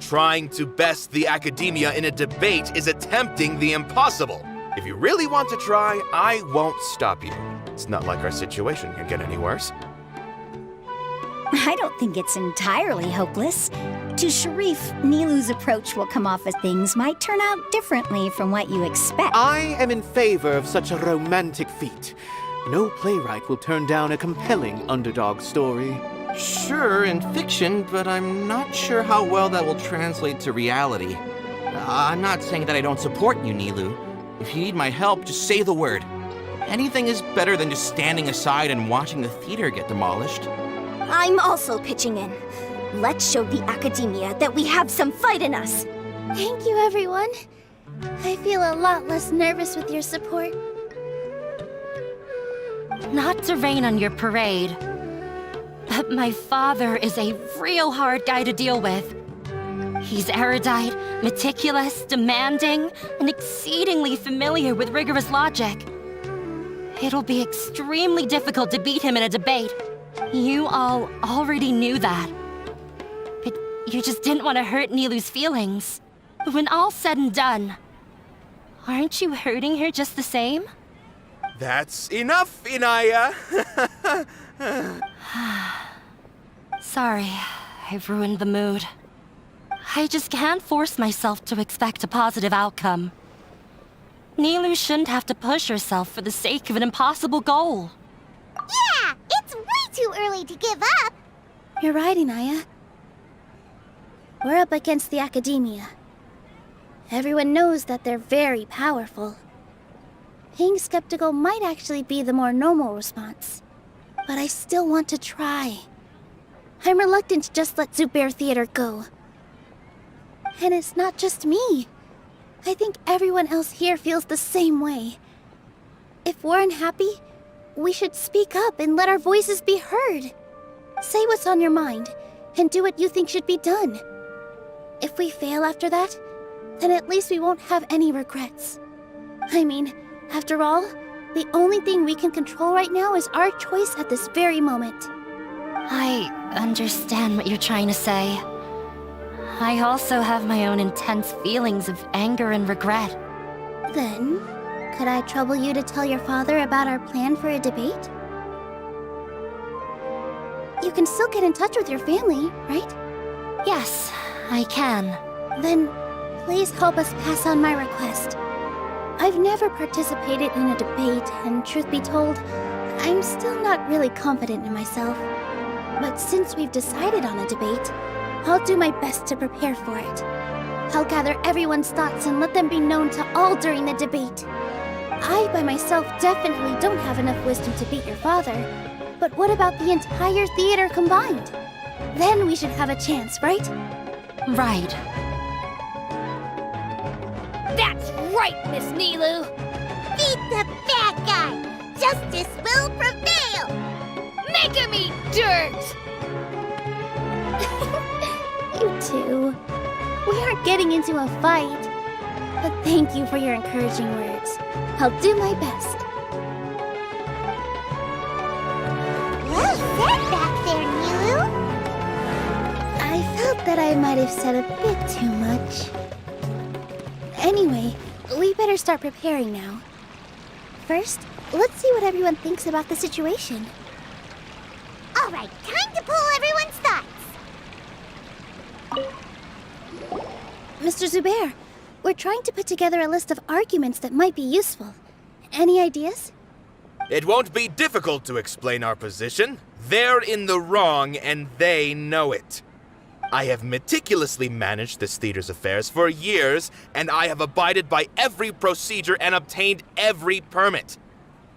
Trying to best the academia in a debate is attempting the impossible. If you really want to try, I won't stop you. It's not like our situation can get any worse. I don't think it's entirely hopeless. To Sharif, Nilu's approach will come off as things might turn out differently from what you expect. I am in favor of such a romantic feat. No playwright will turn down a compelling underdog story. Sure, in fiction, but I'm not sure how well that will translate to reality. I'm not saying that I don't support you, Nilu. If you need my help, just say the word. Anything is better than just standing aside and watching the theater get demolished. I'm also pitching in. Let's show the academia that we have some fight in us. Thank you, everyone. I feel a lot less nervous with your support. Not to rain on your parade, but my father is a real hard guy to deal with. He's erudite, meticulous, demanding, and exceedingly familiar with rigorous logic. It'll be extremely difficult to beat him in a debate. You all already knew that. But you just didn't want to hurt Nilu's feelings. But when all's said and done, aren't you hurting her just the same? That's enough, Inaya! Sorry, I've ruined the mood. I just can't force myself to expect a positive outcome. Nilu shouldn't have to push herself for the sake of an impossible goal. Yeah! It's way too early to give up! You're right, Inaya. We're up against the academia. Everyone knows that they're very powerful. Being skeptical might actually be the more normal response. But I still want to try. I'm reluctant to just let Zubair Theater go. And it's not just me. I think everyone else here feels the same way. If we're unhappy, we should speak up and let our voices be heard. Say what's on your mind, and do what you think should be done. If we fail after that, then at least we won't have any regrets. I mean, after all, the only thing we can control right now is our choice at this very moment. I understand what you're trying to say. I also have my own intense feelings of anger and regret. Then, could I trouble you to tell your father about our plan for a debate? You can still get in touch with your family, right? Yes, I can. Then, please help us pass on my request. I've never participated in a debate, and truth be told, I'm still not really confident in myself. But since we've decided on a debate, I'll do my best to prepare for it. I'll gather everyone's thoughts and let them be known to all during the debate. I, by myself, definitely don't have enough wisdom to beat your father. But what about the entire theater combined? Then we should have a chance, right? Right. That's right, Miss Nilu! Beat the bad guy! Justice will prevail! Make him eat dirt! You two. We aren't getting into a fight. But thank you for your encouraging words. I'll do my best. Well said back there, Nilu. I felt that I might have said a bit too much. Anyway, we better start preparing now. First, let's see what everyone thinks about the situation. All right, time to pull everyone's thoughts. Mr. Zubair, we're trying to put together a list of arguments that might be useful. Any ideas? It won't be difficult to explain our position. They're in the wrong, and they know it. I have meticulously managed this theater's affairs for years, and I have abided by every procedure and obtained every permit.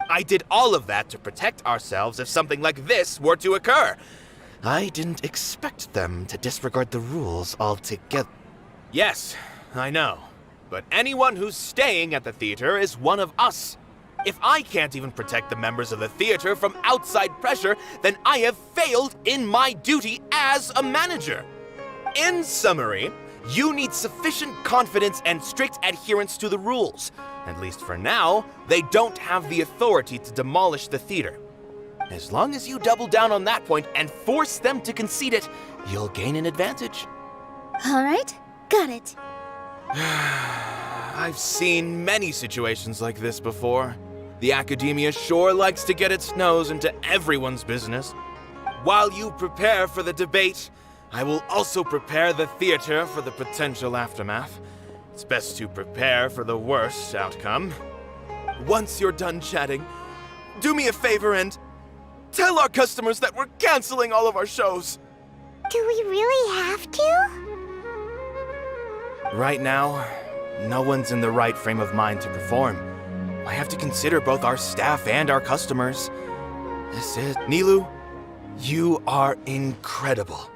I did all of that to protect ourselves if something like this were to occur. I didn't expect them to disregard the rules altogether. Yes, I know. But anyone who's staying at the theater is one of us. If I can't even protect the members of the theater from outside pressure, then I have failed in my duty as a manager. In summary, you need sufficient confidence and strict adherence to the rules. At least for now, they don't have the authority to demolish the theater. As long as you double down on that point and force them to concede it, you'll gain an advantage. Alright, got it. I've seen many situations like this before. The academia sure likes to get its nose into everyone's business. While you prepare for the debate, I will also prepare the theater for the potential aftermath. It's best to prepare for the worst outcome. Once you're done chatting, do me a favor and tell our customers that we're canceling all of our shows. Do we really have to? Right now, no one's in the right frame of mind to perform. I have to consider both our staff and our customers. This is... Nilou, you are incredible.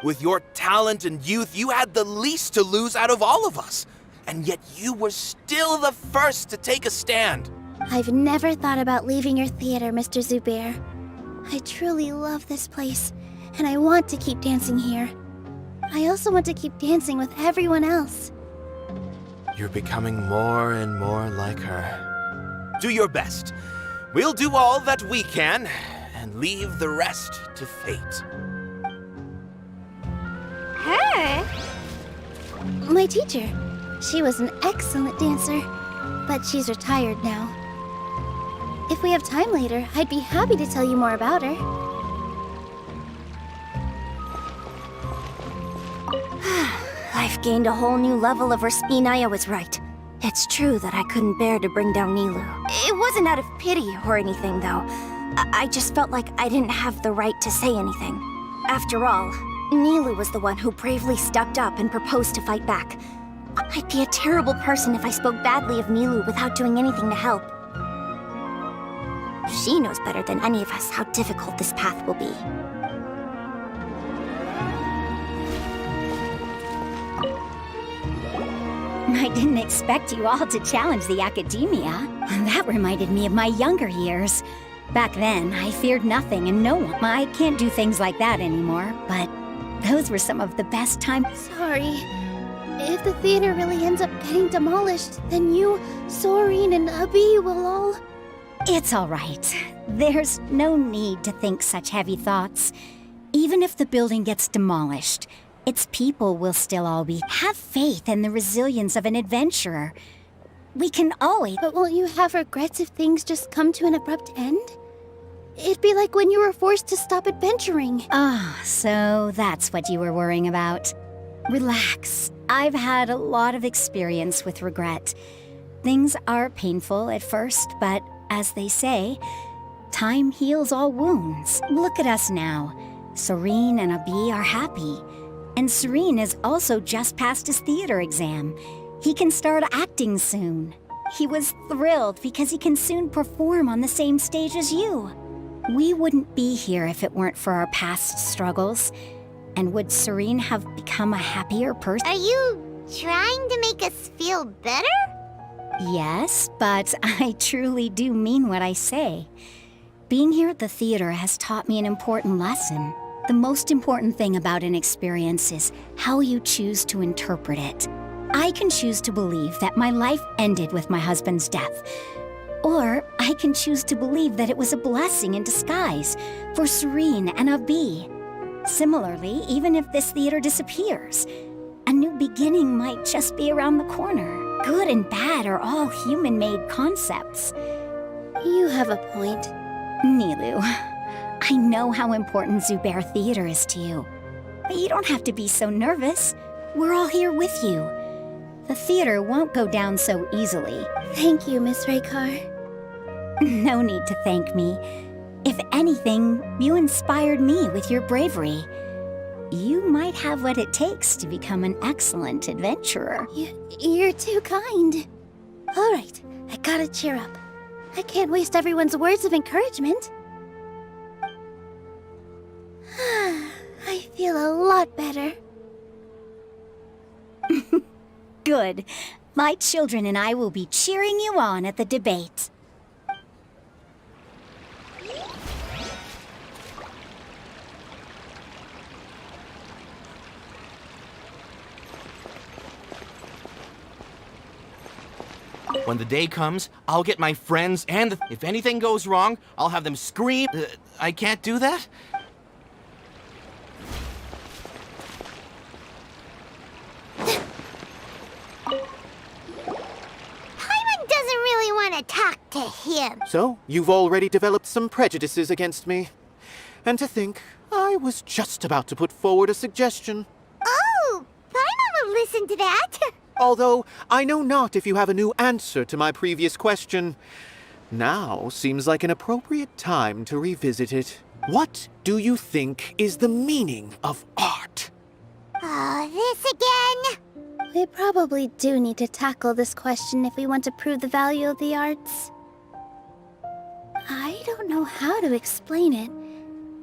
With your talent and youth, you had the least to lose out of all of us. And yet you were still the first to take a stand. I've never thought about leaving your theater, Mr. Zubair. I truly love this place, and I want to keep dancing here. I also want to keep dancing with everyone else. You're becoming more and more like her. Do your best. We'll do all that we can, and leave the rest to fate. Her? My teacher. She was an excellent dancer, but she's retired now. If we have time later, I'd be happy to tell you more about her. I've gained a whole new level of respect. Naya was right. It's true that I couldn't bear to bring down Nilou. It wasn't out of pity or anything, though. I just felt like I didn't have the right to say anything. After all, Nilou was the one who bravely stepped up and proposed to fight back. I'd be a terrible person if I spoke badly of Nilou without doing anything to help. She knows better than any of us how difficult this path will be. I didn't expect you all to challenge the academia. That reminded me of my younger years. Back then, I feared nothing and no one. I can't do things like that anymore, but those were some of the best times. Sorry. If the theater really ends up getting demolished, then you, Soren, and Abi will all... It's all right. There's no need to think such heavy thoughts. Even if the building gets demolished, its people will still all be. Have faith in the resilience of an adventurer. We can always... But won't you have regrets if things just come to an abrupt end? It'd be like when you were forced to stop adventuring. Ah, so that's what you were worrying about. Relax. I've had a lot of experience with regret. Things are painful at first, but as they say, time heals all wounds. Look at us now. Serene and Abi are happy. And Serene has also just passed his theater exam. He can start acting soon. He was thrilled because he can soon perform on the same stage as you. We wouldn't be here if it weren't for our past struggles. And would Serene have become a happier person? Are you trying to make us feel better? Yes, but I truly do mean what I say. Being here at the theater has taught me an important lesson. The most important thing about an experience is how you choose to interpret it. I can choose to believe that my life ended with my husband's death. Or I can choose to believe that it was a blessing in disguise for Serene and Abi. Similarly, even if this theater disappears, a new beginning might just be around the corner. Good and bad are all human-made concepts. You have a point. Nilou, I know how important Zubair Theater is to you. But you don't have to be so nervous. We're all here with you. The theater won't go down so easily. Thank you, Miss Raykar. No need to thank me. If anything, you inspired me with your bravery. You might have what it takes to become an excellent adventurer. You're too kind. All right, I gotta cheer up. I can't waste everyone's words of encouragement. I feel a lot better. Good. My children and I will be cheering you on at the debate. When the day comes, I'll get my friends and if anything goes wrong, I'll have them scream. I can't do that? to him. So, you've already developed some prejudices against me. And to think, I was just about to put forward a suggestion. Oh, Paimon will listen to that. Although, I know not if you have a new answer to my previous question. Now seems like an appropriate time to revisit it. What do you think is the meaning of art? Oh, this again? We probably do need to tackle this question if we want to prove the value of the arts. I don't know how to explain it,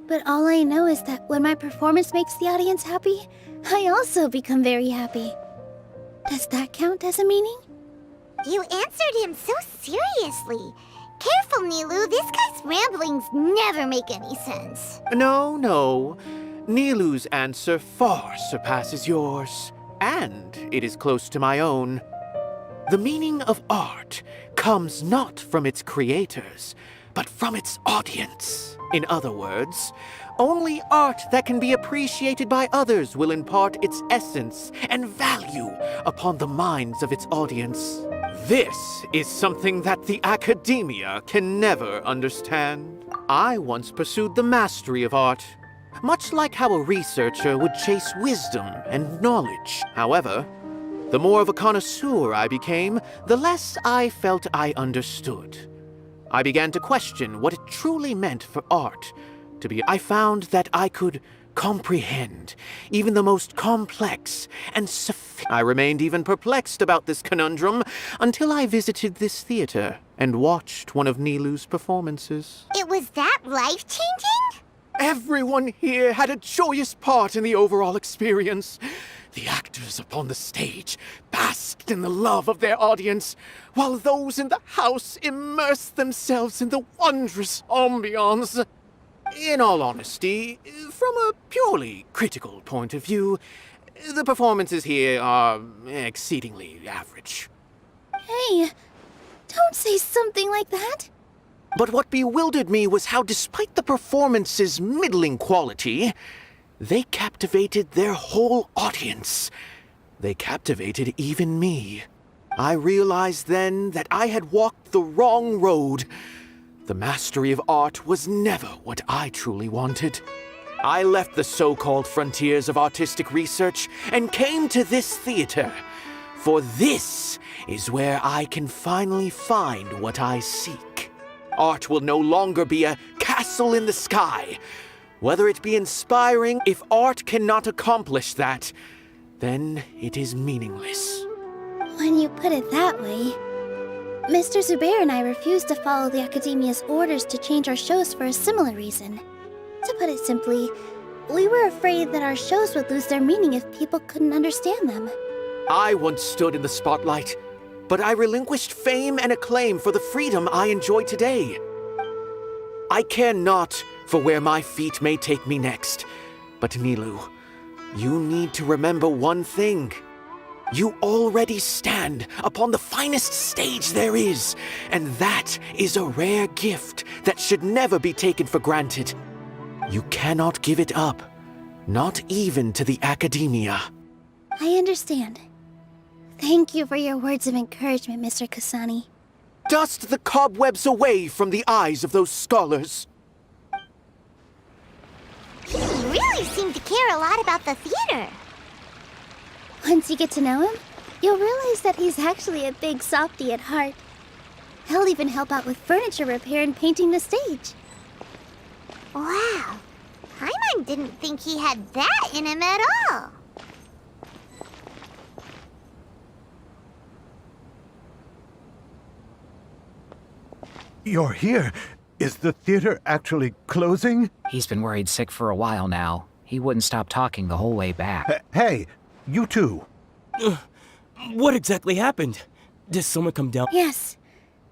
but all I know is that when my performance makes the audience happy, I also become very happy. Does that count as a meaning? You answered him so seriously. Careful, Nilu, this guy's ramblings never make any sense. No. Nilu's answer far surpasses yours, and it is close to my own. The meaning of art comes not from its creators, but from its audience. In other words, only art that can be appreciated by others will impart its essence and value upon the minds of its audience. This is something that the academia can never understand. I once pursued the mastery of art, much like how a researcher would chase wisdom and knowledge. However, the more of a connoisseur I became, the less I felt I understood. I began to question what it truly meant for art to be. I found that I could comprehend even the most complex and I remained even perplexed about this conundrum until I visited this theater and watched one of Nilu's performances. It was that life-changing? Everyone here had a joyous part in the overall experience. The actors upon the stage basked in the love of their audience, while those in the house immersed themselves in the wondrous ambiance. In all honesty, from a purely critical point of view, the performances here are exceedingly average. Hey, don't say something like that. But what bewildered me was how, despite the performance's middling quality, they captivated their whole audience. They captivated even me. I realized then that I had walked the wrong road. The mastery of art was never what I truly wanted. I left the so-called frontiers of artistic research and came to this theater. For this is where I can finally find what I seek. Art will no longer be a castle in the sky. Whether it be inspiring, if art cannot accomplish that, then it is meaningless. When you put it that way, Mr. Zubair and I refused to follow the Academia's orders to change our shows for a similar reason. To put it simply, we were afraid that our shows would lose their meaning if people couldn't understand them. I once stood in the spotlight, but I relinquished fame and acclaim for the freedom I enjoy today. I care not for where my feet may take me next, but Nilu, you need to remember one thing. You already stand upon the finest stage there is, and that is a rare gift that should never be taken for granted. You cannot give it up, not even to the Academia. I understand. Thank you for your words of encouragement, Mr. Kasani. Dust the cobwebs away from the eyes of those scholars. He really seemed to care a lot about the theater. Once you get to know him, you'll realize that he's actually a big softy at heart. He'll even help out with furniture repair and painting the stage. Wow. Paimon didn't think he had that in him at all. You're here. Is the theater actually closing? He's been worried sick for a while now. He wouldn't stop talking the whole way back. Hey, you two. What exactly happened? Did someone come down? Yes.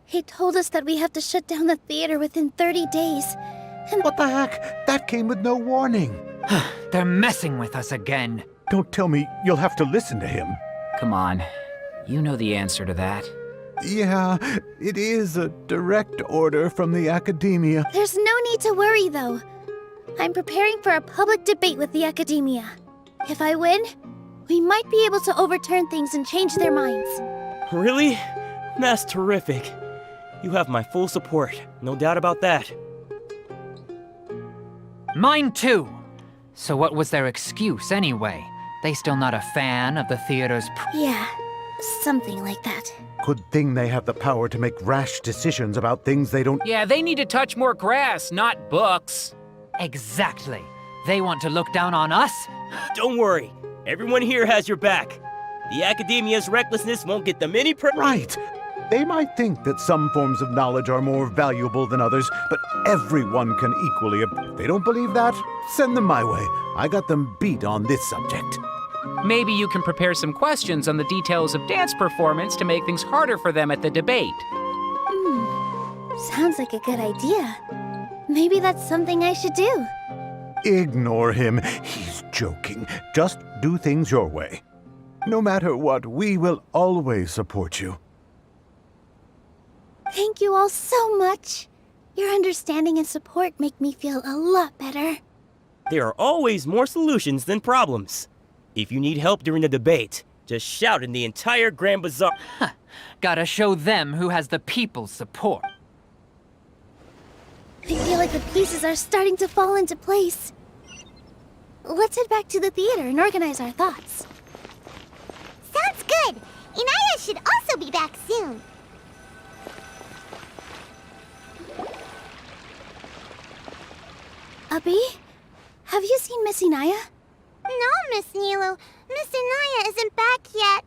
He told us that we have to shut down the theater within 30 days. And What the heck? That came with no warning. They're messing with us again. Don't tell me you'll have to listen to him. Come on. You know the answer to that. Yeah, it is a direct order from the Academia. there's no need to worry, though. I'm preparing for a public debate with the Academia. If I win, we might be able to overturn things and change their minds. Really? That's terrific. You have my full support, no doubt about that. Mine too! So what was their excuse anyway? They still not a fan of the theater's Yeah, something like that. Good thing they have the power to make rash decisions about things they don't. Yeah, they need to touch more grass, not books. Exactly. They want to look down on us? Don't worry, everyone here has your back. The Academia's recklessness won't get them any Right! They might think that some forms of knowledge are more valuable than others, but everyone can equally. If they don't believe that, send them my way. I got them beat on this subject. Maybe you can prepare some questions on the details of dance performance to make things harder for them at the debate. Sounds like a good idea. Maybe that's something I should do. Ignore him. He's joking. Just do things your way. No matter what, we will always support you. Thank you all so much. Your understanding and support make me feel a lot better. There are always more solutions than problems. If you need help during the debate, just shout in the entire Grand Bazaar. Gotta show them who has the people's support. I feel like the pieces are starting to fall into place. Let's head back to the theater and organize our thoughts. Sounds good. Inaya should also be back soon. Abby, have you seen Miss Inaya? No, Miss Nilu. Miss Inaya isn't back yet.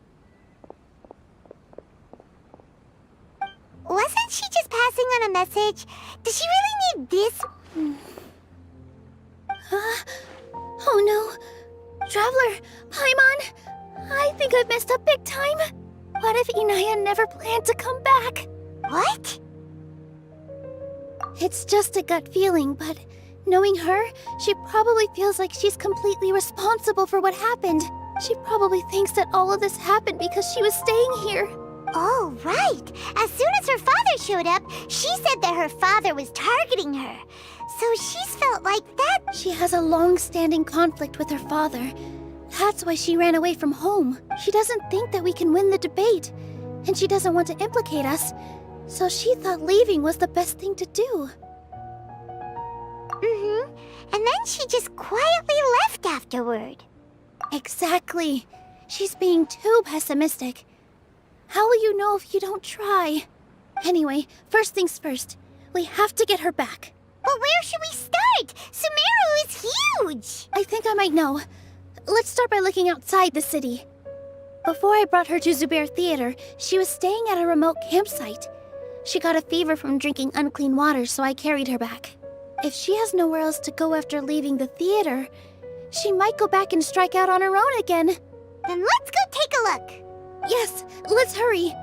Wasn't she just passing on a message? Does she really need this? Oh no. Traveler, Paimon, I think I've messed up big time. What if Inaya never planned to come back? What? It's just a gut feeling, but knowing her, she probably feels like she's completely responsible for what happened. She probably thinks that all of this happened because she was staying here. Oh, right. As soon as her father showed up, she said that her father was targeting her. So she's felt like that. She has a long-standing conflict with her father. That's why she ran away from home. She doesn't think that we can win the debate, and she doesn't want to implicate us. So she thought leaving was the best thing to do. Mm-hmm. And then she just quietly left afterward. Exactly. She's being too pessimistic. How will you know if you don't try? Anyway, first things first. We have to get her back. But where should we start? Sumeru is huge! I think I might know. Let's start by looking outside the city. Before I brought her to Zubair Theater, she was staying at a remote campsite. She got a fever from drinking unclean water, so I carried her back. If she has nowhere else to go after leaving the theater, she might go back and strike out on her own again. Then let's go take a look. Yes, let's hurry.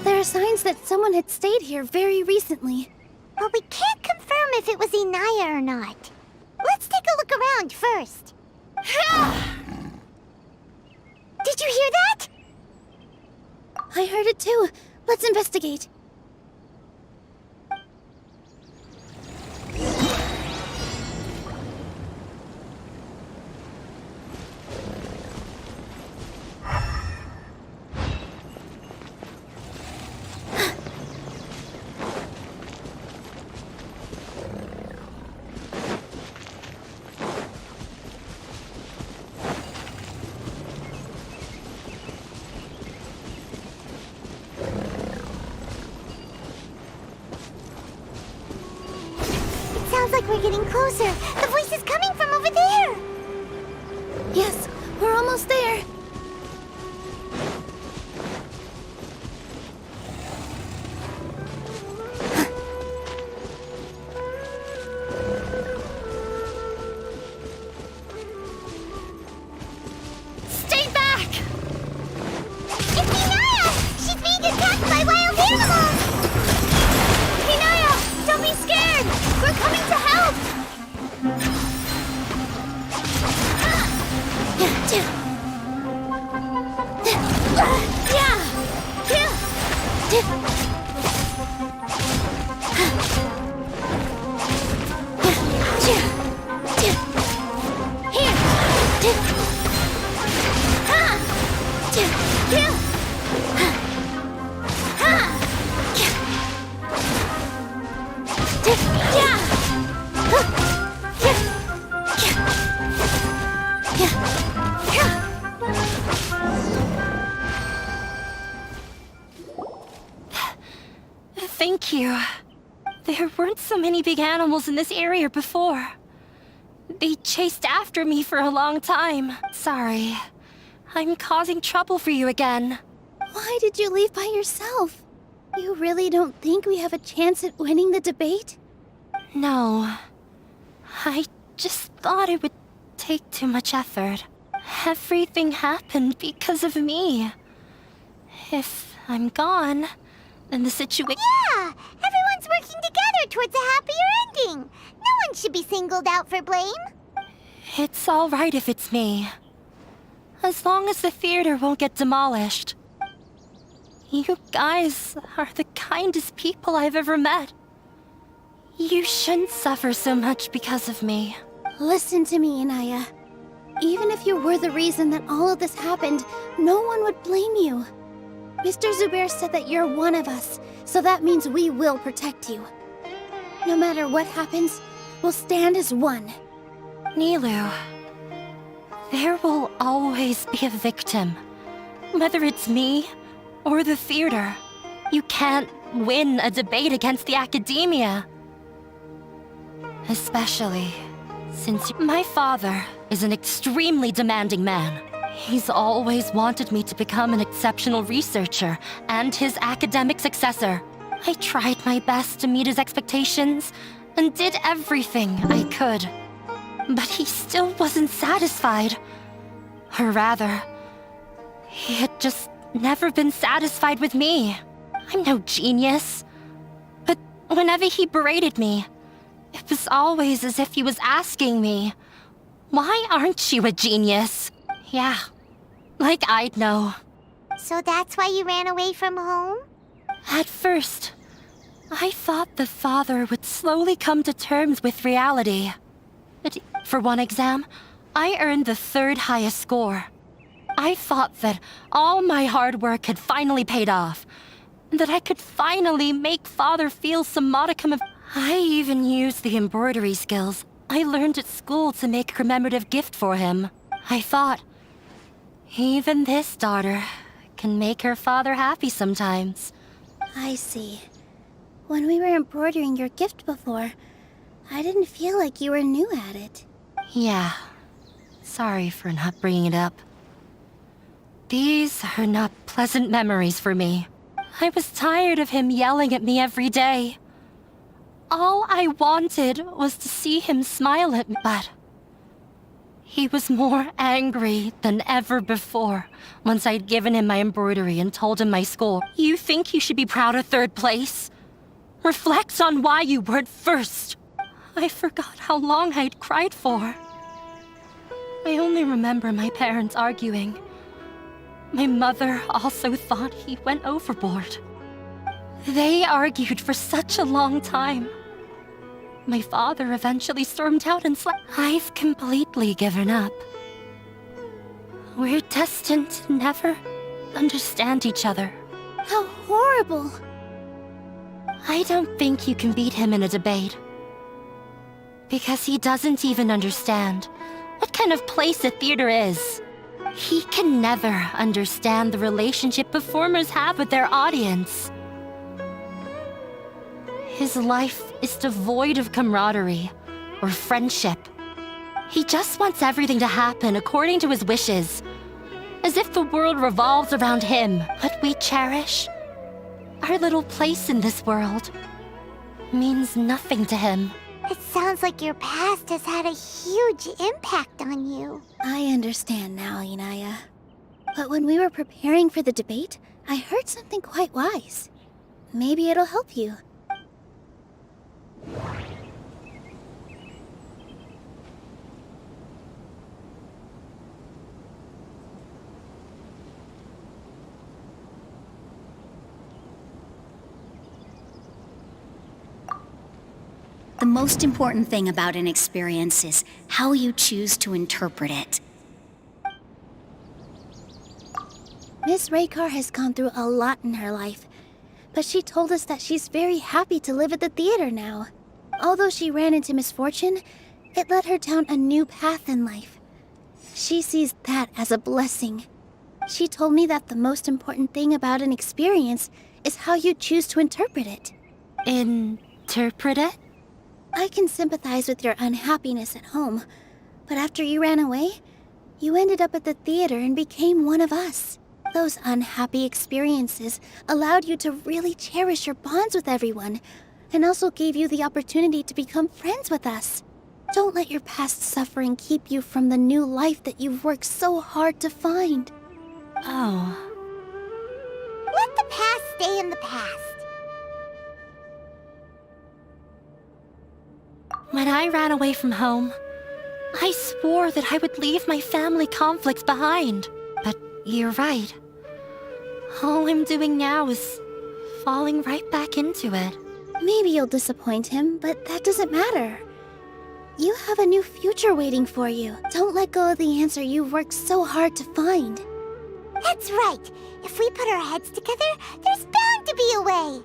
There are signs that someone had stayed here very recently. But we can't confirm if it was Inaya or not. Let's take a look around first. Did you hear that? I heard it too. Let's investigate. Sounds like we're getting closer. The voice is coming from over there. Yes, we're almost there. you. There weren't so many big animals in this area before. They chased after me for a long time. Sorry. I'm causing trouble for you again. Why did you leave by yourself? You really don't think we have a chance at winning the debate? No. I just thought it would take too much effort. Everything happened because of me. If I'm gone, then the situation... Yeah! Everyone's working together towards a happier ending. No one should be singled out for blame. It's all right if it's me. As long as the theater won't get demolished. You guys are the kindest people I've ever met. You shouldn't suffer so much because of me. Listen to me, Inaya. Even if you were the reason that all of this happened, no one would blame you. Mr. Zubair said that you're one of us, so that means we will protect you. No matter what happens, we'll stand as one. Nilu, there will always be a victim. Whether it's me or the theater. You can't win a debate against the academia. Especially since my father is an extremely demanding man. He's always wanted me to become an exceptional researcher and his academic successor. I tried my best to meet his expectations and did everything I could. But he still wasn't satisfied. Or rather, he had just never been satisfied with me. I'm no genius. But whenever he berated me, it was always as if he was asking me, "Why aren't you a genius?" Yeah, like I'd know. So that's why you ran away from home? At first, I thought the father would slowly come to terms with reality. But for one exam, I earned the third highest score. I thought that all my hard work had finally paid off, and that I could finally make father feel some modicum of... I even used the embroidery skills I learned at school to make a commemorative gift for him. I thought, even this daughter can make her father happy sometimes. I see. When we were embroidering your gift before, I didn't feel like you were new at it. Yeah. Sorry for not bringing it up. These are not pleasant memories for me. I was tired of him yelling at me every day. All I wanted was to see him smile at me, but he was more angry than ever before once I'd given him my embroidery and told him my score. You think you should be proud of third place? Reflect on why you weren't first. I forgot how long I'd cried for. I only remember my parents arguing. My mother also thought he went overboard. They argued for such a long time. My father eventually stormed out and slept. I've completely given up. We're destined to never understand each other. How horrible! I don't think you can beat him in a debate. Because he doesn't even understand what kind of place a theater is. He can never understand the relationship performers have with their audience. His life is devoid of camaraderie or friendship. He just wants everything to happen according to his wishes, as if the world revolves around him. What we cherish, our little place in this world, means nothing to him. It sounds like your past has had a huge impact on you. I understand now, Inaya. But when we were preparing for the debate, I heard something quite wise. Maybe it'll help you. The most important thing about an experience is how you choose to interpret it. Miss Raykar has gone through a lot in her life, but she told us that she's very happy to live at the theater now. Although she ran into misfortune, it led her down a new path in life. She sees that as a blessing. She told me that the most important thing about an experience is how you choose to interpret it. Interpret it? I can sympathize with your unhappiness at home, but after you ran away, you ended up at the theater and became one of us. Those unhappy experiences allowed you to really cherish your bonds with everyone, and also gave you the opportunity to become friends with us. Don't let your past suffering keep you from the new life that you've worked so hard to find. Oh. Let the past stay in the past. When I ran away from home, I swore that I would leave my family conflicts behind. But you're right. All I'm doing now is falling right back into it. Maybe you'll disappoint him, but that doesn't matter. You have a new future waiting for you. Don't let go of the answer you've worked so hard to find. That's right. If we put our heads together, there's bound to be a way.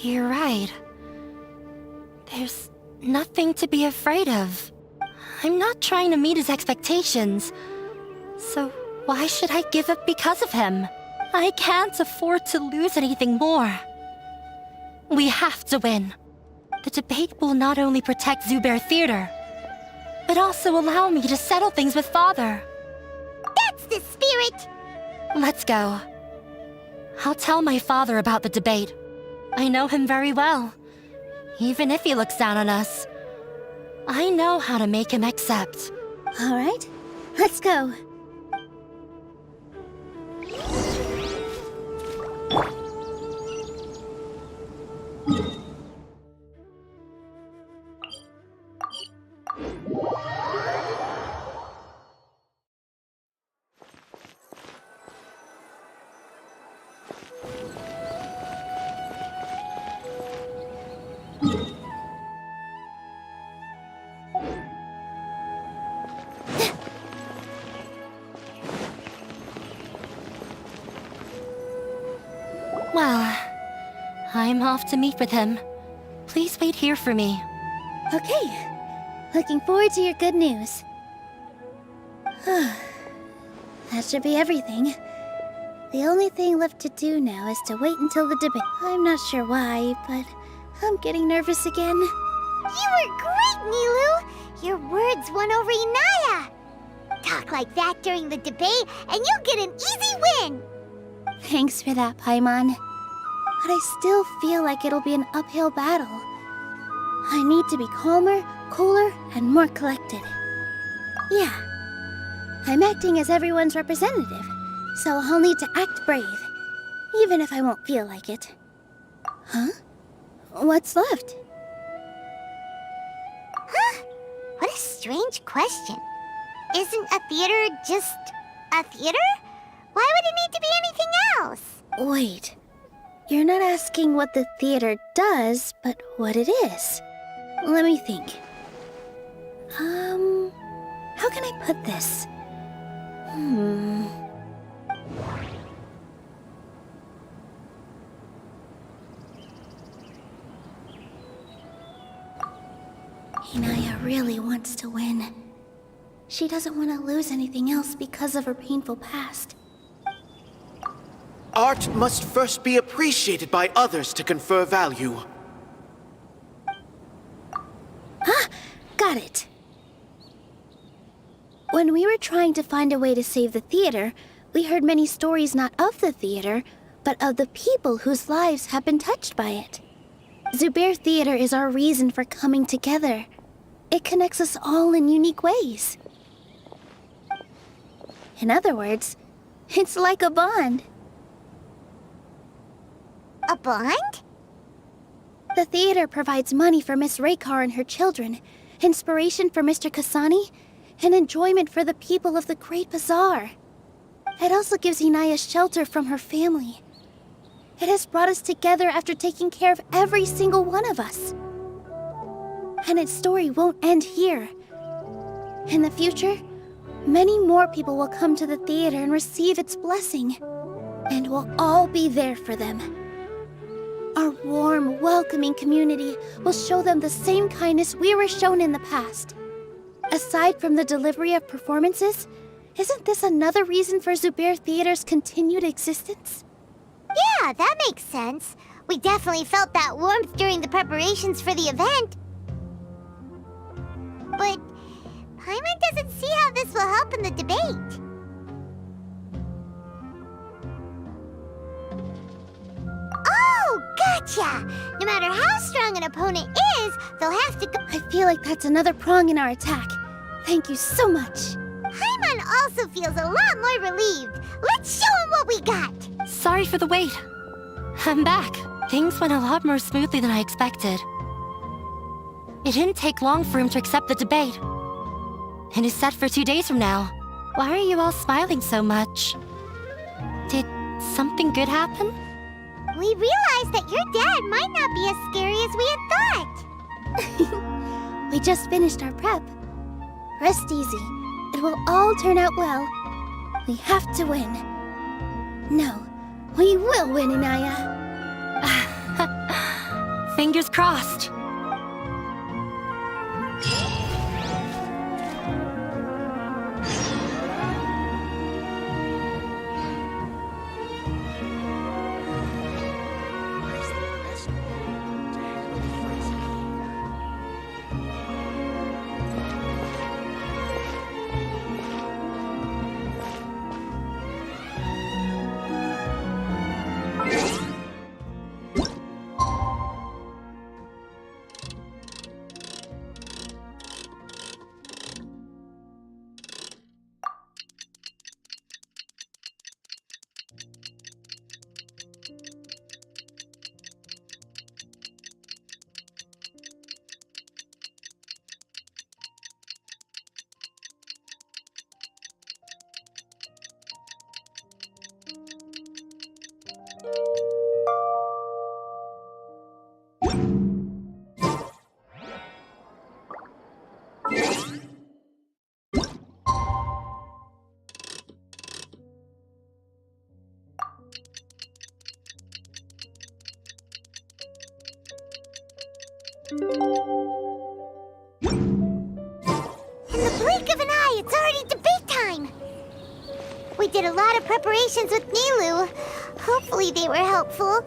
You're right. There's nothing to be afraid of. I'm not trying to meet his expectations. So why should I give up because of him? I can't afford to lose anything more. We have to win. The debate will not only protect Zubair Theater, but also allow me to settle things with Father. That's the spirit! Let's go. I'll tell my father about the debate. I know him very well. Even if he looks down on us, I know how to make him accept. All right, let's go. Well, I'm off to meet with him. Please wait here for me. Okay. Looking forward to your good news. That should be everything. The only thing left to do now is to wait until the debate. I'm not sure why, but I'm getting nervous again. You were great, Nilu! Your words won over Inaya! Talk like that during the debate, and you'll get an easy win! Thanks for that, Paimon. But I still feel like it'll be an uphill battle. I need to be calmer, cooler, and more collected. Yeah. I'm acting as everyone's representative, so I'll need to act brave, even if I won't feel like it. Huh? What's left? Huh? What a strange question. Isn't a theater just a theater? Why would it need to be anything else? Wait. You're not asking what the theater does, but what it is. Let me think. How can I put this? Inaya really wants to win. She doesn't want to lose anything else because of her painful past. Art must first be appreciated by others to confer value. Got it. When we were trying to find a way to save the theater, we heard many stories not of the theater, but of the people whose lives have been touched by it. Zubair Theater is our reason for coming together. It connects us all in unique ways. In other words, it's like a bond. A bond? The theater provides money for Miss Raykar and her children, inspiration for Mr. Kasani, and enjoyment for the people of the Great Bazaar. It also gives Inaya shelter from her family. It has brought us together after taking care of every single one of us. And its story won't end here. In the future, many more people will come to the theater and receive its blessing. And we'll all be there for them. Our warm, welcoming community will show them the same kindness we were shown in the past. Aside from the delivery of performances, isn't this another reason for Zubair Theater's continued existence? Yeah, that makes sense. We definitely felt that warmth during the preparations for the event. But Paimon doesn't see how this will help in the debate. Oh, gotcha! No matter how strong an opponent is, they'll have to go. I feel like that's another prong in our attack. Thank you so much. Paimon also feels a lot more relieved. Let's show him what we got! Sorry for the wait. I'm back. Things went a lot more smoothly than I expected. It didn't take long for him to accept the debate. It is set for 2 days from now. Why are you all smiling so much? Did something good happen? We realized that your dad might not be as scary as we had thought. We just finished our prep. Rest easy. It will all turn out well. We have to win. No, we will win, Inaya. Fingers crossed. In the blink of an eye, it's already debate time! We did a lot of preparations with Nilou. Hopefully they were helpful.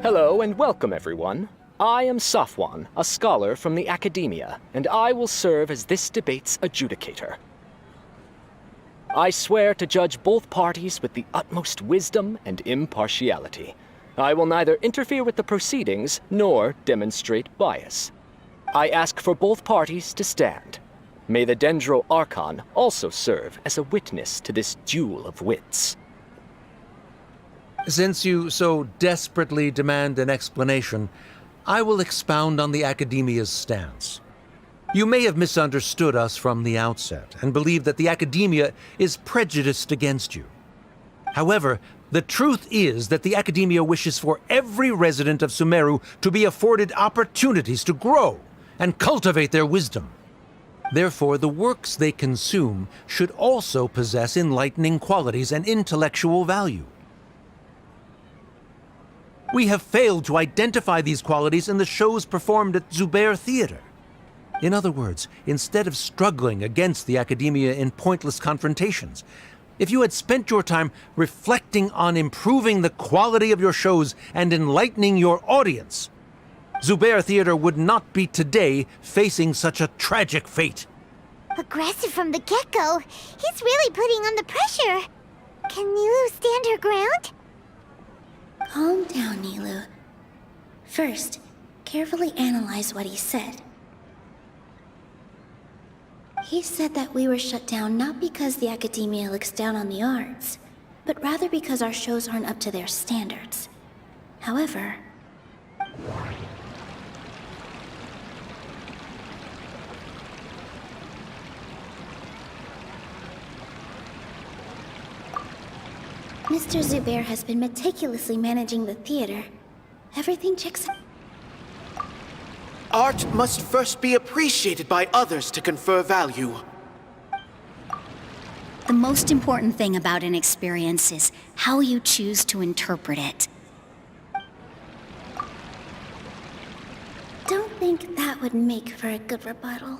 Hello and welcome, everyone. I am Safwan, a scholar from the Academia, and I will serve as this debate's adjudicator. I swear to judge both parties with the utmost wisdom and impartiality. I will neither interfere with the proceedings nor demonstrate bias. I ask for both parties to stand. May the Dendro Archon also serve as a witness to this duel of wits. Since you so desperately demand an explanation, I will expound on the Academia's stance. You may have misunderstood us from the outset and believe that the Academia is prejudiced against you. However, the truth is that the Academia wishes for every resident of Sumeru to be afforded opportunities to grow and cultivate their wisdom. Therefore, the works they consume should also possess enlightening qualities and intellectual value. We have failed to identify these qualities in the shows performed at Zubair Theater. In other words, instead of struggling against the Academia in pointless confrontations, if you had spent your time reflecting on improving the quality of your shows and enlightening your audience, Zubair Theater would not be today facing such a tragic fate. Aggressive from the get-go. He's really putting on the pressure. Can Nilou stand her ground? Calm down, Nilou. First, carefully analyze what he said. He said that we were shut down not because the Academia looks down on the arts, but rather because our shows aren't up to their standards. However, Mr. Zubair has been meticulously managing the theater. Everything checks out. Art must first be appreciated by others to confer value. The most important thing about an experience is how you choose to interpret it. Don't think that would make for a good rebuttal.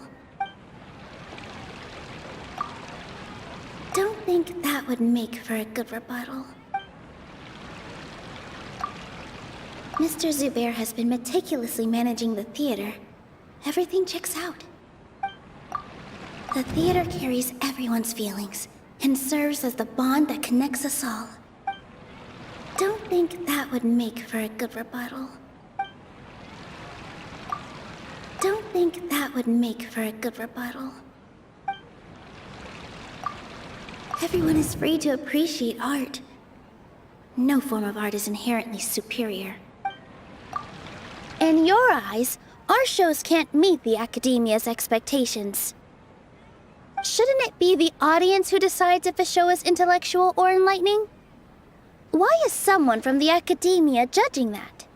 Don't think that would make for a good rebuttal. Mr. Zubair has been meticulously managing the theater. Everything checks out. The theater carries everyone's feelings and serves as the bond that connects us all. Don't think that would make for a good rebuttal. Don't think that would make for a good rebuttal. Everyone is free to appreciate art. No form of art is inherently superior. In your eyes, our shows can't meet the Academia's expectations. Shouldn't it be the audience who decides if a show is intellectual or enlightening? Why is someone from the Academia judging that?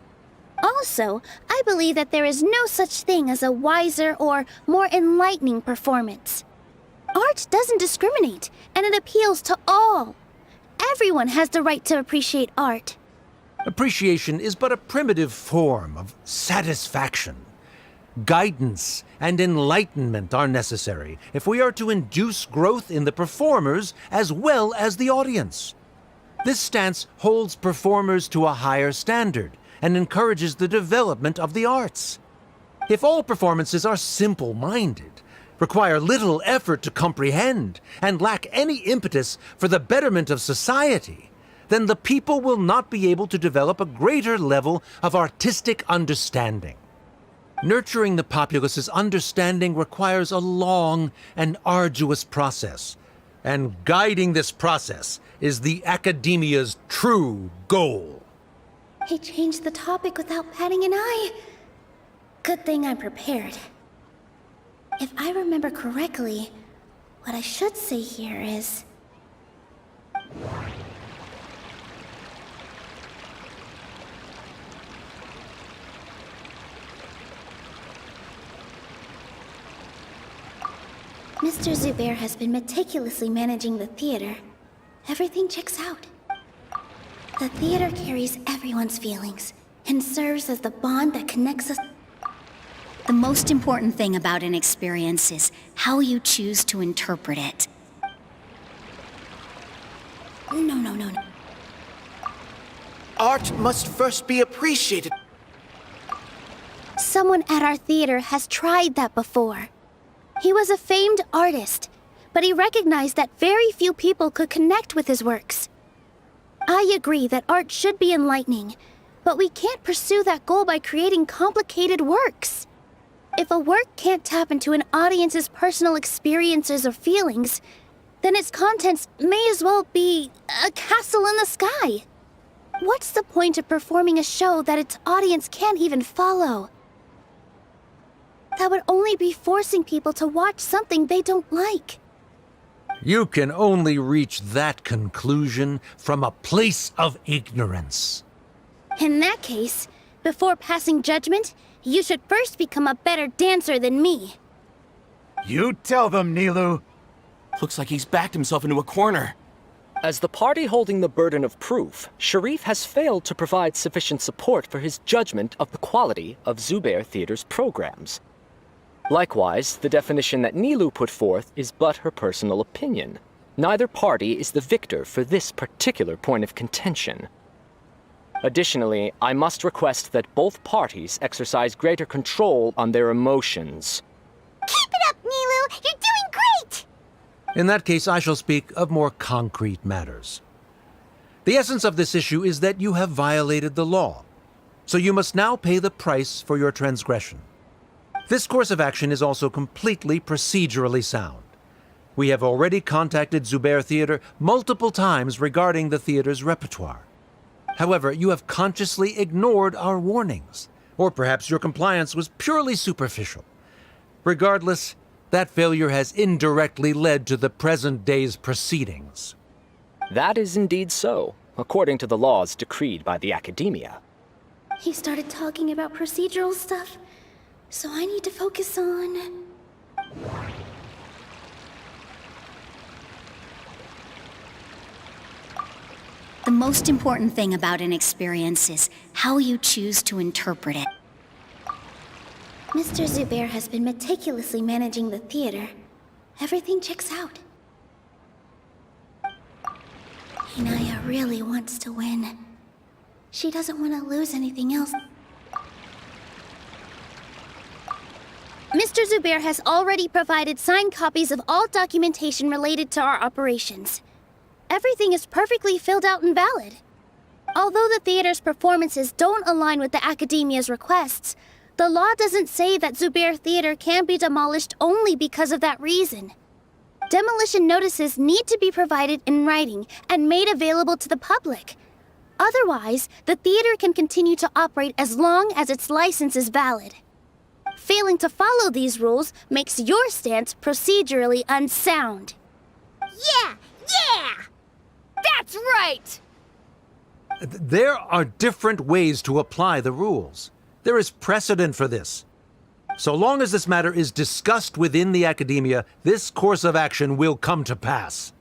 Also, I believe that there is no such thing as a wiser or more enlightening performance. Art doesn't discriminate, and it appeals to all. Everyone has the right to appreciate art. Appreciation is but a primitive form of satisfaction. Guidance and enlightenment are necessary if we are to induce growth in the performers as well as the audience. This stance holds performers to a higher standard and encourages the development of the arts. If all performances are simple-minded, require little effort to comprehend, and lack any impetus for the betterment of society, then the people will not be able to develop a greater level of artistic understanding. Nurturing the populace's understanding requires a long and arduous process, and guiding this process is the Academia's true goal. He changed the topic without batting an eye. Good thing I'm prepared. If I remember correctly, what I should say here is... Mr. Zubair has been meticulously managing the theater. Everything checks out. The theater carries everyone's feelings and serves as the bond that connects us. The most important thing about an experience is how you choose to interpret it. No. Art must first be appreciated. Someone at our theater has tried that before. He was a famed artist, but he recognized that very few people could connect with his works. I agree that art should be enlightening, but we can't pursue that goal by creating complicated works. If a work can't tap into an audience's personal experiences or feelings, then its contents may as well be a castle in the sky. What's the point of performing a show that its audience can't even follow? That would only be forcing people to watch something they don't like. You can only reach that conclusion from a place of ignorance. In that case, before passing judgment, you should first become a better dancer than me. You tell them, Nilu. Looks like he's backed himself into a corner. As the party holding the burden of proof, Sharif has failed to provide sufficient support for his judgment of the quality of Zubair Theater's programs. Likewise, the definition that Nilu put forth is but her personal opinion. Neither party is the victor for this particular point of contention. Additionally, I must request that both parties exercise greater control on their emotions. Keep it up, Nilu! You're doing great! In that case, I shall speak of more concrete matters. The essence of this issue is that you have violated the law, so you must now pay the price for your transgression. This course of action is also completely procedurally sound. We have already contacted Zubair Theater multiple times regarding the theater's repertoire. However, you have consciously ignored our warnings, or perhaps your compliance was purely superficial. Regardless, that failure has indirectly led to the present day's proceedings. That is indeed so, according to the laws decreed by the Academia. He started talking about procedural stuff. So I need to focus on... The most important thing about an experience is how you choose to interpret it. Mr. Zubair has been meticulously managing the theater. Everything checks out. Inaya really wants to win. She doesn't want to lose anything else. Mr. Zubair has already provided signed copies of all documentation related to our operations. Everything is perfectly filled out and valid. Although the theater's performances don't align with the Academia's requests, the law doesn't say that Zubair Theater can be demolished only because of that reason. Demolition notices need to be provided in writing and made available to the public. Otherwise, the theater can continue to operate as long as its license is valid. Failing to follow these rules makes your stance procedurally unsound. Yeah! That's right! There are different ways to apply the rules. There is precedent for this. So long as this matter is discussed within the Academia, this course of action will come to pass.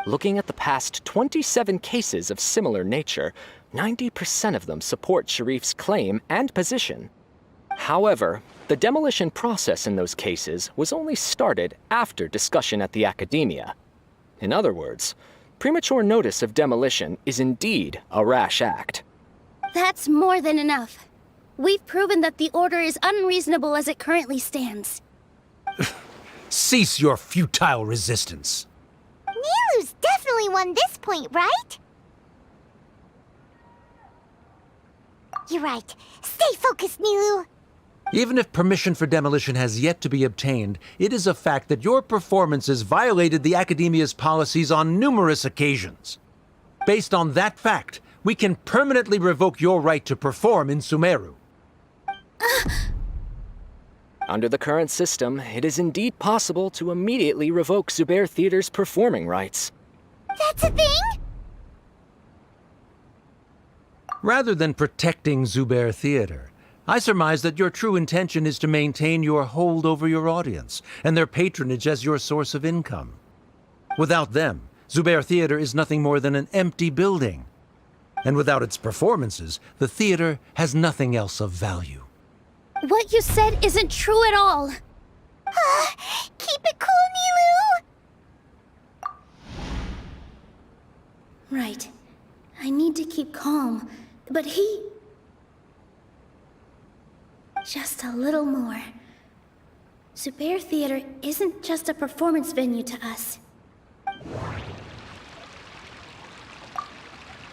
Looking at the past 27 cases of similar nature, 90% of them support Sharif's claim and position. However, the demolition process in those cases was only started after discussion at the Academia. In other words, premature notice of demolition is indeed a rash act. That's more than enough. We've proven that the order is unreasonable as it currently stands. Cease your futile resistance. Nilu's definitely won this point, right? You're right. Stay focused, Nilu. Even if permission for demolition has yet to be obtained, it is a fact that your performances violated the Academia's policies on numerous occasions. Based on that fact, we can permanently revoke your right to perform in Sumeru. Under the current system, it is indeed possible to immediately revoke Zubair Theater's performing rights. That's a thing? Rather than protecting Zubair Theater, I surmise that your true intention is to maintain your hold over your audience and their patronage as your source of income. Without them, Zubair Theater is nothing more than an empty building. And without its performances, the theater has nothing else of value. What you said isn't true at all. Keep it cool, Nilu! Right. I need to keep calm, but he... Just a little more. Zubair Theater isn't just a performance venue to us.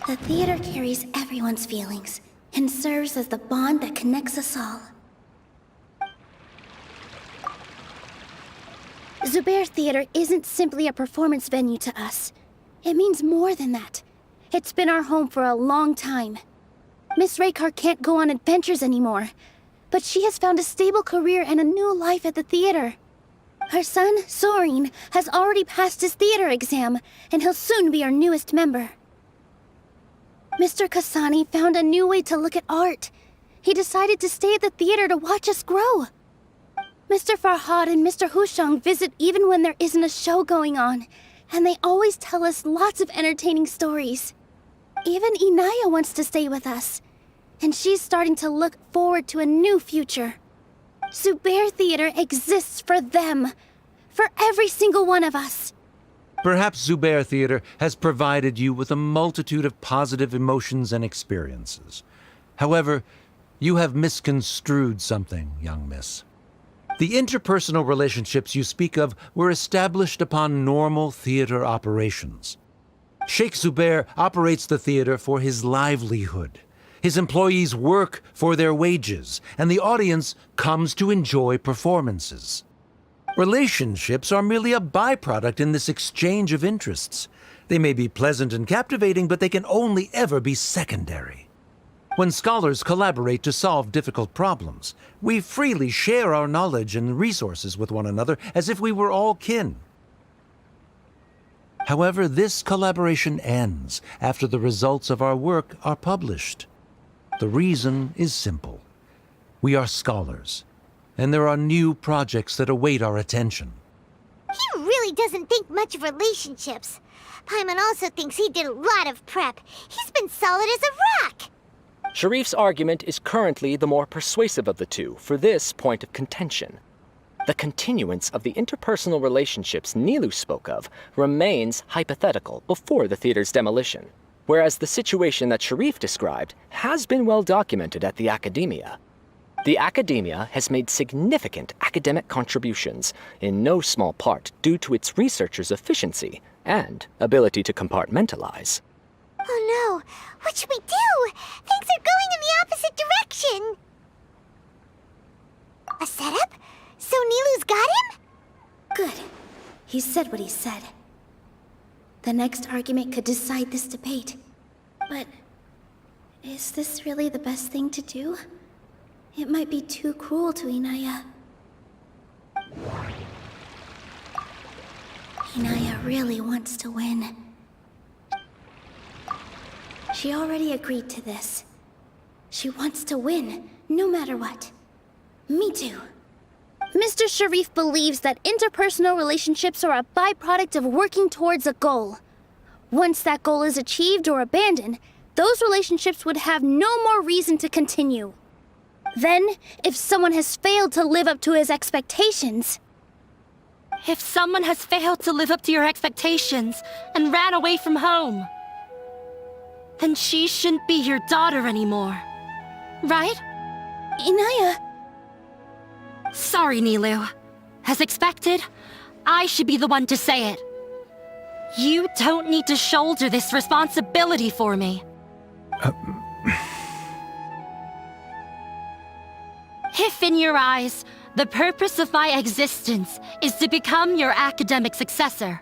The theater carries everyone's feelings and serves as the bond that connects us all. Zubair Theater isn't simply a performance venue to us. It means more than that. It's been our home for a long time. Miss Raykar can't go on adventures anymore, but she has found a stable career and a new life at the theater. Her son, Sorin, has already passed his theater exam, and he'll soon be our newest member. Mr. Kasani found a new way to look at art. He decided to stay at the theater to watch us grow. Mr. Farhad and Mr. Hushang visit even when there isn't a show going on, and they always tell us lots of entertaining stories. Even Inaya wants to stay with us, and she's starting to look forward to a new future. Zubair Theater exists for them, for every single one of us. Perhaps Zubair Theater has provided you with a multitude of positive emotions and experiences. However, you have misconstrued something, young miss. The interpersonal relationships you speak of were established upon normal theater operations. Sheikh Zubair operates the theater for his livelihood. His employees work for their wages, and the audience comes to enjoy performances. Relationships are merely a byproduct in this exchange of interests. They may be pleasant and captivating, but they can only ever be secondary. When scholars collaborate to solve difficult problems, we freely share our knowledge and resources with one another as if we were all kin. However, this collaboration ends after the results of our work are published. The reason is simple. We are scholars. and there are new projects that await our attention. He really doesn't think much of relationships. Paimon also thinks he did a lot of prep. He's been solid as a rock. Sharif's argument is currently the more persuasive of the two for this point of contention. The continuance of the interpersonal relationships Nilou spoke of remains hypothetical before the theater's demolition, whereas the situation that Sharif described has been well documented at the Academia. The Academia has made significant academic contributions, in no small part due to its researchers' efficiency and ability to compartmentalize. Oh no, what should we do? Things are going in the opposite direction. A setup? So Nilou's got him? Good. He said what he said. The next argument could decide this debate. But is this really the best thing to do? It might be too cruel to Inaya. Inaya really wants to win. She already agreed to this. She wants to win, no matter what. Me too. Mr. Sharif believes that interpersonal relationships are a byproduct of working towards a goal. Once that goal is achieved or abandoned, those relationships would have no more reason to continue. Then, if someone has failed to live up to his expectations... If someone has failed to live up to your expectations and ran away from home, then she shouldn't be your daughter anymore. Right? Inaya... Sorry, Nilou. As expected, I should be the one to say it. You don't need to shoulder this responsibility for me. If in your eyes, the purpose of my existence is to become your academic successor,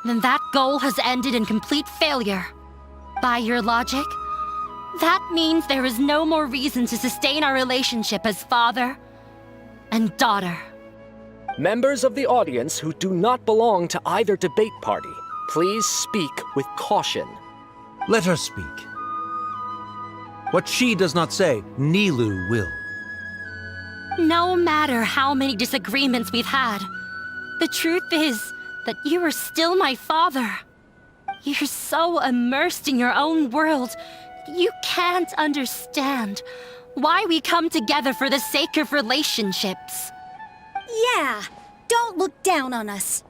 then that goal has ended in complete failure. By your logic, that means there is no more reason to sustain our relationship as father and daughter. Members of the audience who do not belong to either debate party, please speak with caution. Let her speak. What she does not say, Nilou will. No matter how many disagreements we've had, the truth is that you are still my father. You're so immersed in your own world, you can't understand why we come together for the sake of relationships. Yeah, don't look down on us.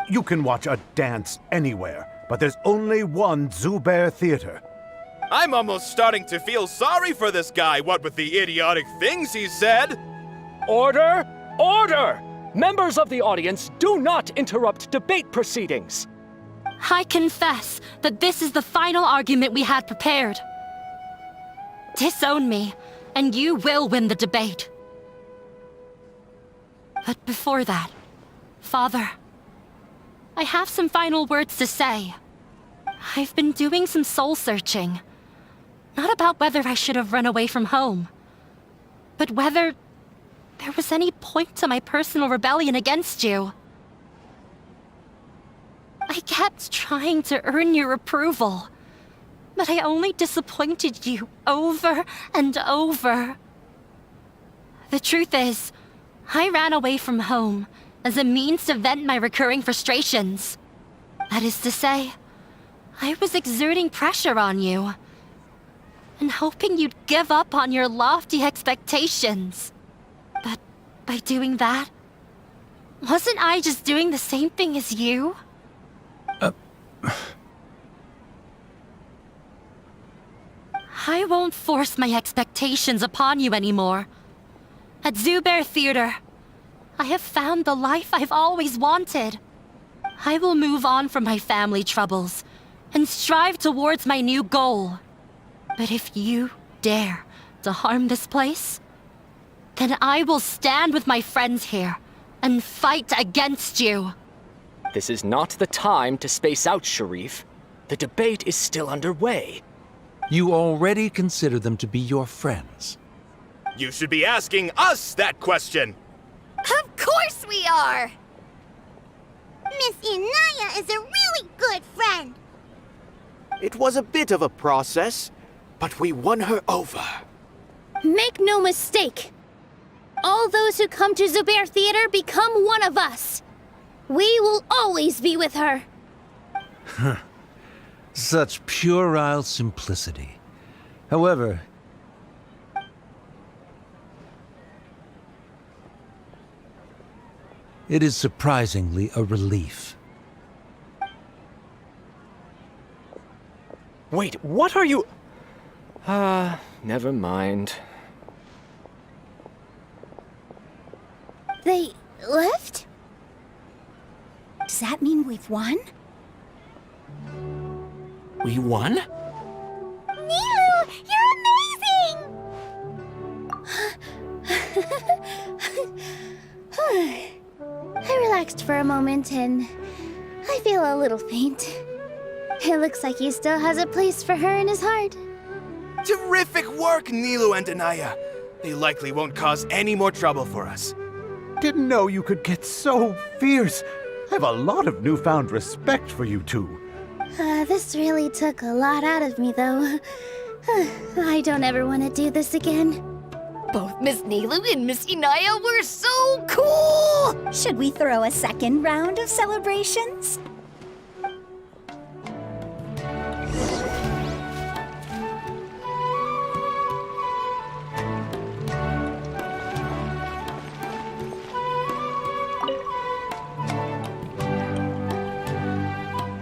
You can watch a dance anywhere, but there's only one Zubair Theater. I'm almost starting to feel sorry for this guy, what with the idiotic things he said. Order! Order! Members of the audience, do not interrupt debate proceedings. I confess that this is the final argument we had prepared. Disown me, and you will win the debate. But before that, Father, I have some final words to say. I've been doing some soul-searching. Not about whether I should have run away from home, but whether there was any point to my personal rebellion against you. I kept trying to earn your approval, but I only disappointed you over and over. The truth is, I ran away from home as a means to vent my recurring frustrations. That is to say, I was exerting pressure on you, and hoping you'd give up on your lofty expectations. But by doing that, wasn't I just doing the same thing as you? I won't force my expectations upon you anymore. At Zubair Theater, I have found the life I've always wanted. I will move on from my family troubles and strive towards my new goal. But if you dare to harm this place, then I will stand with my friends here and fight against you. This is not the time to space out, Sharif. The debate is still underway. You already consider them to be your friends. You should be asking us that question. Of course we are! Miss Inaya is a really good friend. It was a bit of a process, but we won her over. Make no mistake. All those who come to Zubair Theater become one of us. We will always be with her. Such puerile simplicity. However, it is surprisingly a relief. Wait, what are you... never mind. They left? Does that mean we've won? We won? Nilu, you're amazing! I relaxed for a moment and I feel a little faint. It looks like he still has a place for her in his heart. Terrific work, Nilu and Anaya. They likely won't cause any more trouble for us. Didn't know you could get so fierce. I have a lot of newfound respect for you two. This really took a lot out of me, though. I don't ever want to do this again. Both Miss Nilu and Miss Inaya were so cool! Should we throw a second round of celebrations?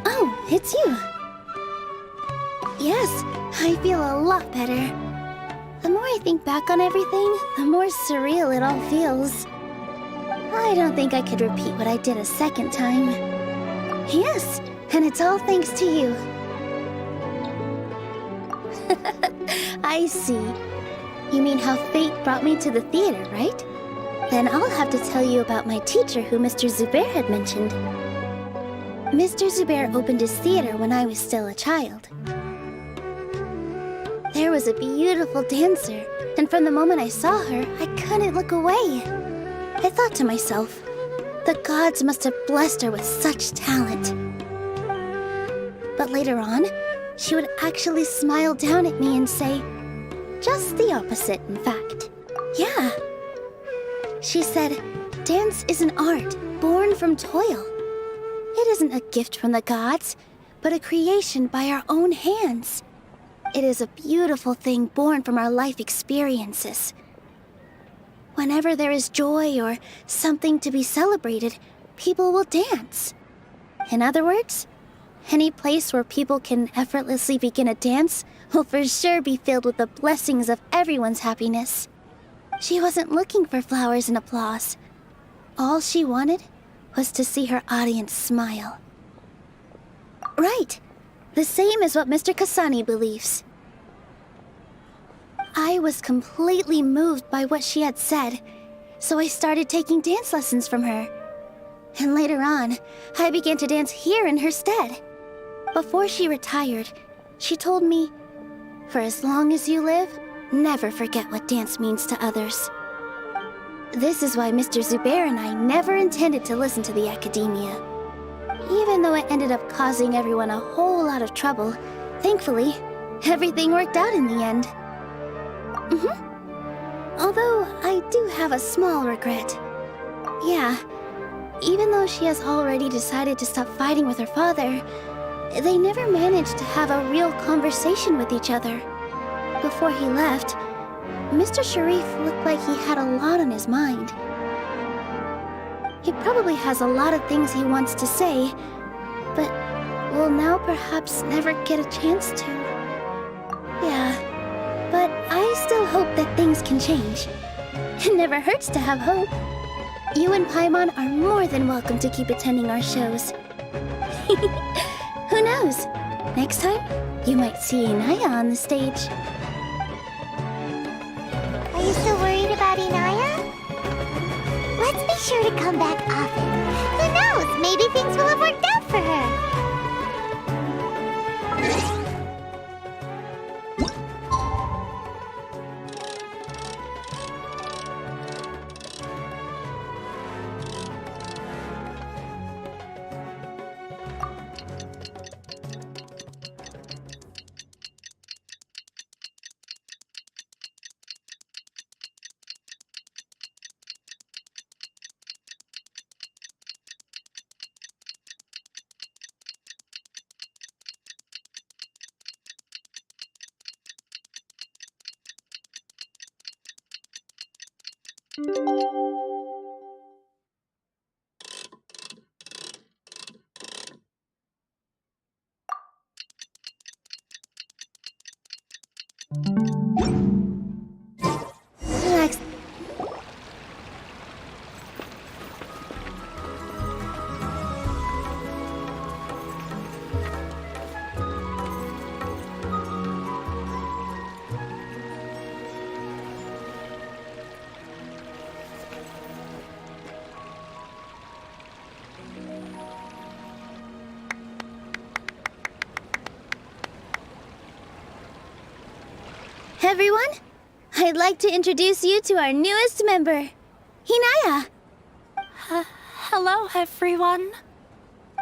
Oh, it's you. Yes, I feel a lot better. The more I think back on everything, the more surreal it all feels. I don't think I could repeat what I did a second time. Yes, and it's all thanks to you. I see. You mean how fate brought me to the theater, right? Then I'll have to tell you about my teacher who Mr. Zubair had mentioned. Mr. Zubair opened his theater when I was still a child. There was a beautiful dancer, and from the moment I saw her, I couldn't look away. I thought to myself, the gods must have blessed her with such talent. But later on, she would actually smile down at me and say, just the opposite, in fact. Yeah. She said, dance is an art born from toil. It isn't a gift from the gods, but a creation by our own hands. It is a beautiful thing born from our life experiences. Whenever there is joy or something to be celebrated, people will dance. In other words, any place where people can effortlessly begin a dance will for sure be filled with the blessings of everyone's happiness. She wasn't looking for flowers and applause. All she wanted was to see her audience smile. Right. The same as what Mr. Kasani believes. I was completely moved by what she had said, so I started taking dance lessons from her. And later on, I began to dance here in her stead. Before she retired, she told me, for as long as you live, never forget what dance means to others. This is why Mr. Zubair and I never intended to listen to the academia. Even though it ended up causing everyone a whole lot of trouble, thankfully, everything worked out in the end. Although, I do have a small regret. Yeah, even though she has already decided to stop fighting with her father, they never managed to have a real conversation with each other. Before he left, Mr. Sharif looked like he had a lot on his mind. He probably has a lot of things he wants to say, but will now perhaps never get a chance to. Yeah, but I still hope that things can change. It never hurts to have hope. You and Paimon are more than welcome to keep attending our shows. Who knows? Next time, you might see Inaya on the stage. Are you still worried about Inaya? Let's be sure to come back often. Who knows? Maybe things will have worked out for her. Relax. Everyone, I'd like to introduce you to our newest member, Hinaya. Hello, everyone.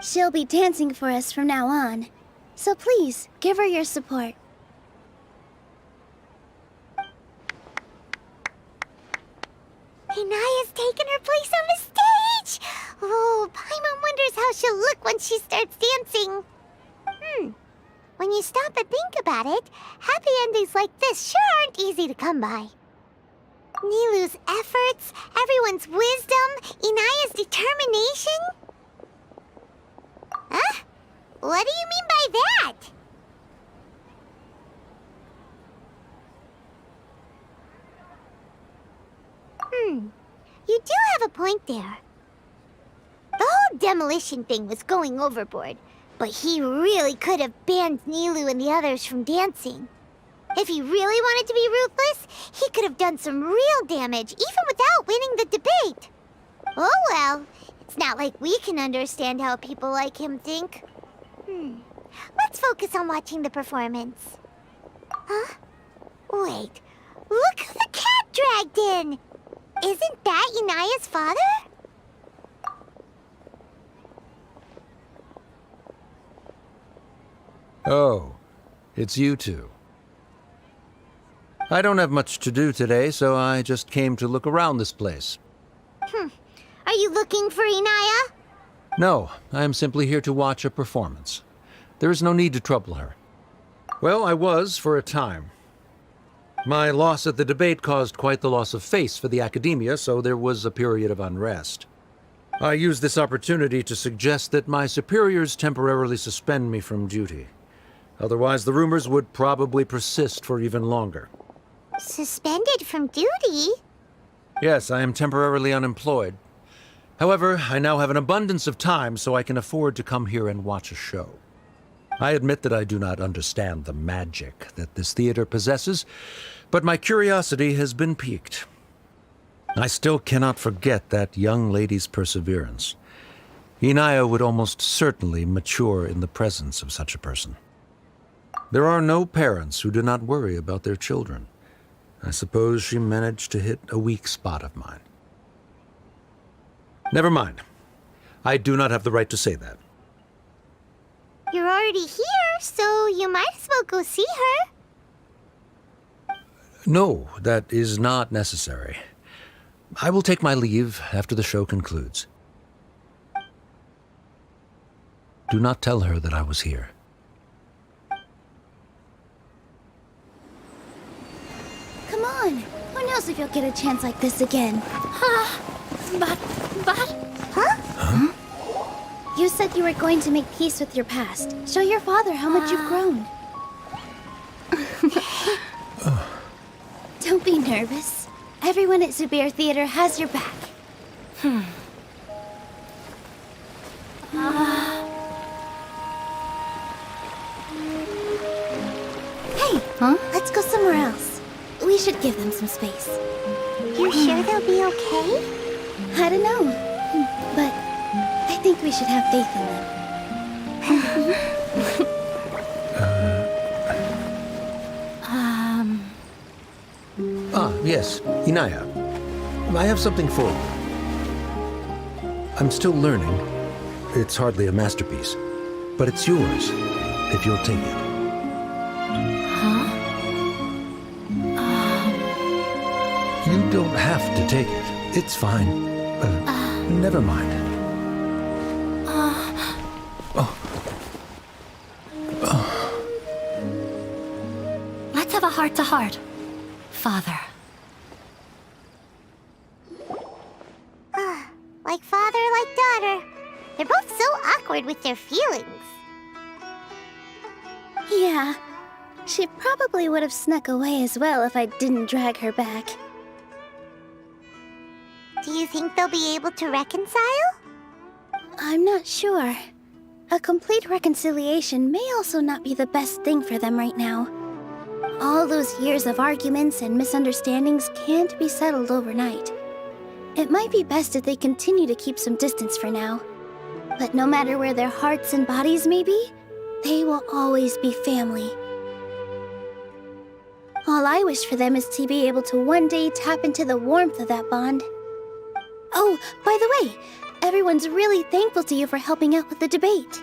She'll be dancing for us from now on, so please give her your support. Hinaya's taken her place on the stage! Oh, Paimon wonders how she'll look when she starts dancing. When you stop and think about it, happy endings like this sure aren't easy to come by. Nilou's efforts, everyone's wisdom, Inaya's determination? Huh? What do you mean by that? You do have a point there. The whole demolition thing was going overboard, but he really could have banned Nilou and the others from dancing. If he really wanted to be ruthless, he could have done some real damage, even without winning the debate. Oh well, it's not like we can understand how people like him think. Let's focus on watching the performance. Huh? Wait, look who the cat dragged in! Isn't that Inaya's father? Oh, it's you two. I don't have much to do today, so I just came to look around this place. Are you looking for Inaya? No, I am simply here to watch a performance. There is no need to trouble her. Well, I was for a time. My loss at the debate caused quite the loss of face for the academia, so there was a period of unrest. I used this opportunity to suggest that my superiors temporarily suspend me from duty. Otherwise, the rumors would probably persist for even longer. Suspended from duty? Yes, I am temporarily unemployed. However, I now have an abundance of time, so I can afford to come here and watch a show. I admit that I do not understand the magic that this theater possesses, but my curiosity has been piqued. I still cannot forget that young lady's perseverance. Inaya would almost certainly mature in the presence of such a person. There are no parents who do not worry about their children. I suppose she managed to hit a weak spot of mine. Never mind. I do not have the right to say that. You're already here, so you might as well go see her. No, that is not necessary. I will take my leave after the show concludes. Do not tell her that I was here. Come on. Who knows if you'll get a chance like this again? But... Huh? You said you were going to make peace with your past. Show your father how much you've grown. Don't be nervous. Everyone at Zubair Theater has your back. Hey, let's go somewhere else. We should give them some space. You're sure they'll be okay? I don't know, but I think we should have faith in them. Yes, Inaya. I have something for you. I'm still learning. It's hardly a masterpiece, but it's yours, if you'll take it. You don't have to take it. It's fine. Never mind. Let's have a heart-to-heart. Father. They're both so awkward with their feelings. Yeah, she probably would have snuck away as well if I didn't drag her back. Do you think they'll be able to reconcile? I'm not sure. A complete reconciliation may also not be the best thing for them right now. All those years of arguments and misunderstandings can't be settled overnight. It might be best if they continue to keep some distance for now. But no matter where their hearts and bodies may be, they will always be family. All I wish for them is to be able to one day tap into the warmth of that bond. Oh, by the way, everyone's really thankful to you for helping out with the debate.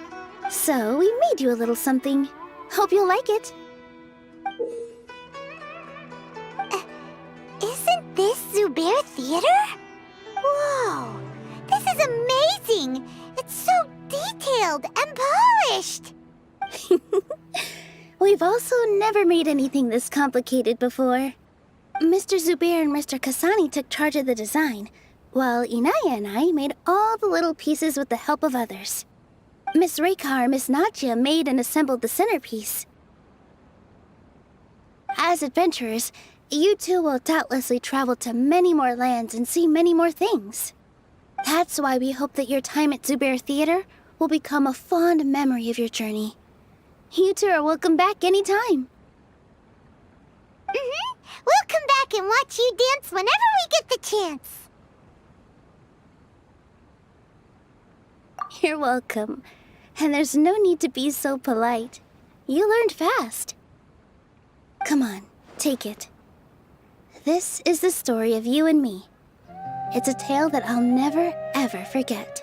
So we made you a little something. Hope you'll like it. Isn't this Zubair Theater? Whoa, this is amazing! It's so detailed and polished! We've also never made anything this complicated before. Mr. Zubair and Mr. Kasani took charge of the design, while Inaya and I made all the little pieces with the help of others. Miss Reika or Miss Nadja made and assembled the centerpiece. As adventurers, you two will doubtlessly travel to many more lands and see many more things. That's why we hope that your time at Zubair Theater will become a fond memory of your journey. You two are welcome back anytime. We'll come back and watch you dance whenever we get the chance. You're welcome. And there's no need to be so polite. You learned fast. Come on, take it. This is the story of you and me. It's a tale that I'll never, ever forget.